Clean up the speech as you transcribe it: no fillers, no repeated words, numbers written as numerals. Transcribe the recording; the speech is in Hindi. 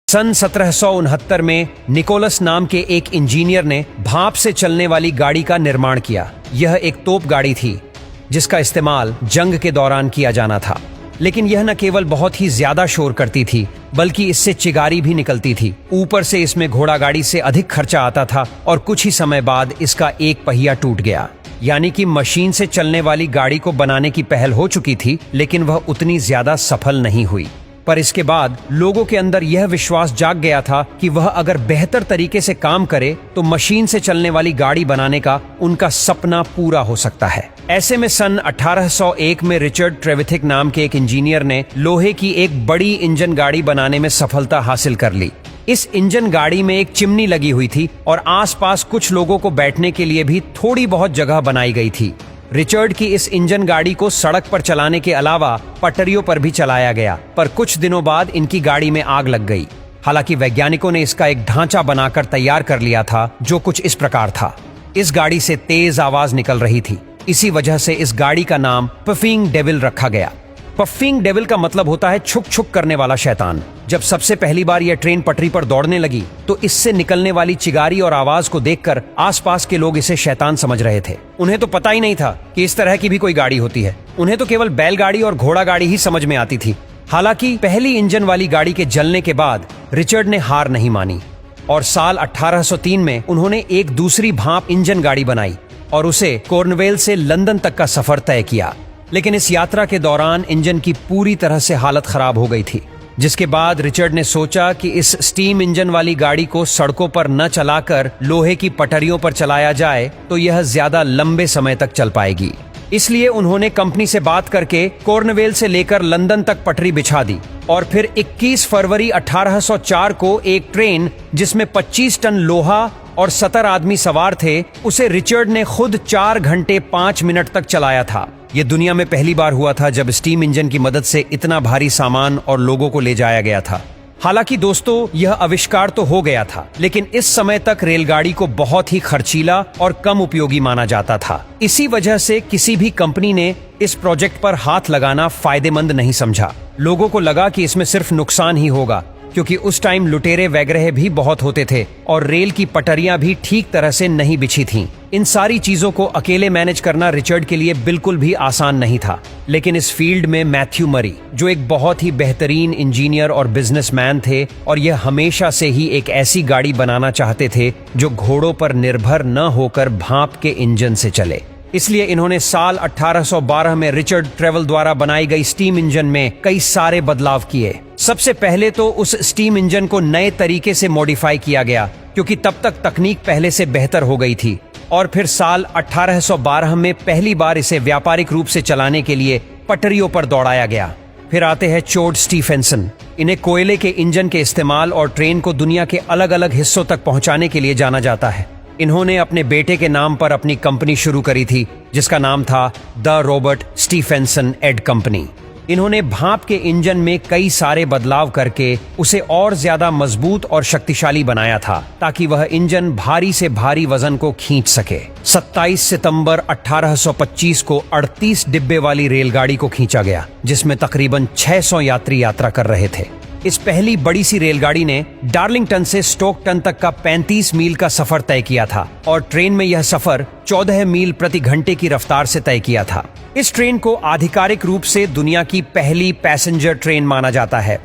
सन 1769 में निकोलस नाम के एक इंजीनियर ने भाप से चलने वाली गाड़ी का निर्माण किया। यह एक तोप गाड़ी थी जिसका इस्तेमाल जंग के दौरान किया जाना था। लेकिन यह न केवल बहुत ही ज्यादा शोर करती थी बल्कि इससे चिगारी भी निकलती थी। ऊपर से इसमें घोड़ा गाड़ी से अधिक खर्चा आता था और कुछ ही समय बाद इसका एक पहिया टूट गया। यानी कि मशीन से चलने वाली गाड़ी को बनाने की पहल हो चुकी थी, लेकिन वह उतनी ज्यादा सफल नहीं हुई। पर इसके बाद लोगों के अंदर यह विश्वास जाग गया था कि वह अगर बेहतर तरीके से काम करे तो मशीन से चलने वाली गाड़ी बनाने का उनका सपना पूरा हो सकता है। ऐसे में सन 1801 में रिचर्ड ट्रेविथिक नाम के एक इंजीनियर ने लोहे की एक बड़ी इंजन गाड़ी बनाने में सफलता हासिल कर ली। इस इंजन गाड़ी में एक चिमनी लगी हुई थी और आसपास कुछ लोगों को बैठने के लिए भी थोड़ी बहुत जगह बनाई गई थी। रिचर्ड की इस इंजन गाड़ी को सड़क पर चलाने के अलावा पटरियों पर भी चलाया गया, पर कुछ दिनों बाद इनकी गाड़ी में आग लग गई। हालांकि वैज्ञानिकों ने इसका एक ढांचा बनाकर तैयार कर लिया था जो कुछ इस प्रकार था। इस गाड़ी से तेज आवाज निकल रही थी। इसी वजह से इस गाड़ी का नाम पफिंग डेविल रखा गया। पफिंग डेविल का मतलब होता है छुक छुक करने वाला शैतान। जब सबसे पहली बार यह ट्रेन पटरी पर दौड़ने लगी तो इससे निकलने वाली चिगारी और आवाज को देखकर आसपास के लोग इसे शैतान समझ रहे थे। उन्हें तो पता ही नहीं था कि इस तरह की भी कोई गाड़ी होती है। उन्हें तो केवल बैलगाड़ी और घोड़ा गाड़ी ही समझ में आती थी। हालांकि पहली इंजन वाली गाड़ी के जलने के बाद रिचर्ड ने हार नहीं मानी और साल 1803 में उन्होंने एक दूसरी भाप इंजन गाड़ी बनाई और उसे कॉर्नवेल से लंदन तक का सफर तय किया। लेकिन इस यात्रा के दौरान इंजन की पूरी तरह से हालत खराब हो गई थी, जिसके बाद रिचर्ड ने सोचा कि इस स्टीम इंजन वाली गाड़ी को सड़कों पर न चलाकर लोहे की पटरियों पर चलाया जाए तो यह ज्यादा लंबे समय तक चल पाएगी। इसलिए उन्होंने कंपनी से बात करके कॉर्नवेल से लेकर लंदन तक पटरी बिछा दी और फिर 21 फरवरी 1804 को एक ट्रेन जिसमें 25 टन लोहा और 70 आदमी सवार थे, उसे रिचर्ड ने खुद 4 घंटे 5 मिनट तक चलाया था। यह दुनिया में पहली बार हुआ था जब स्टीम इंजन की मदद से इतना भारी सामान और लोगों को ले जाया गया था। हालांकि दोस्तों, यह आविष्कार तो हो गया था, लेकिन इस समय तक रेलगाड़ी को बहुत ही खर्चीला और कम उपयोगी माना जाता था। इसी वजह से किसी भी कंपनी ने इस प्रोजेक्ट पर हाथ लगाना फायदेमंद नहीं समझा। लोगों को लगा कि इसमें सिर्फ नुकसान ही होगा, क्योंकि उस टाइम लुटेरे वगैरह भी बहुत होते थे और रेल की पटरियां भी ठीक तरह से नहीं बिछी थीं। इन सारी चीजों को अकेले मैनेज करना रिचर्ड के लिए बिल्कुल भी आसान नहीं था। लेकिन इस फील्ड में मैथ्यू मरी, जो एक बहुत ही बेहतरीन इंजीनियर और बिजनेसमैन थे, और यह हमेशा से ही एक ऐसी गाड़ी बनाना चाहते थे जो घोड़ों पर निर्भर न होकर भाप के इंजन से चले। इसलिए इन्होंने साल 1812 में रिचर्ड ट्रेवल द्वारा बनाई गई स्टीम इंजन में कई सारे बदलाव किए। सबसे पहले तो उस स्टीम इंजन को नए तरीके से मॉडिफाई किया गया, क्योंकि तब तक तकनीक पहले से बेहतर हो गई थी। और फिर साल 1812 में पहली बार इसे व्यापारिक रूप से चलाने के लिए पटरियों पर दौड़ाया गया। फिर आते हैं चोड स्टीफेंसन। इन्हें कोयले के इंजन के इस्तेमाल और ट्रेन को दुनिया के अलग अलग हिस्सों तक पहुंचाने के लिए जाना जाता है। इन्होंने अपने बेटे के नाम पर अपनी कंपनी शुरू करी थी, जिसका नाम था the Robert Stephenson and company. इन्होंने भाप के इंजन में कई सारे बदलाव करके उसे और ज्यादा मजबूत और शक्तिशाली बनाया था, ताकि वह इंजन भारी से भारी वजन को खींच सके। 27 सितंबर 1825 को 38 डिब्बे वाली रेलगाड़ी को खींचा गया, जिसमें तकरीबन 600 यात्री यात्रा कर रहे थे। इस पहली बड़ी सी रेलगाड़ी ने डार्लिंगटन से स्टोकटन तक का 35 मील का सफर तय किया था और ट्रेन में यह सफर 14 मील प्रति घंटे की रफ्तार से तय किया था। इस ट्रेन को आधिकारिक रूप से दुनिया की पहली पैसेंजर ट्रेन माना जाता है।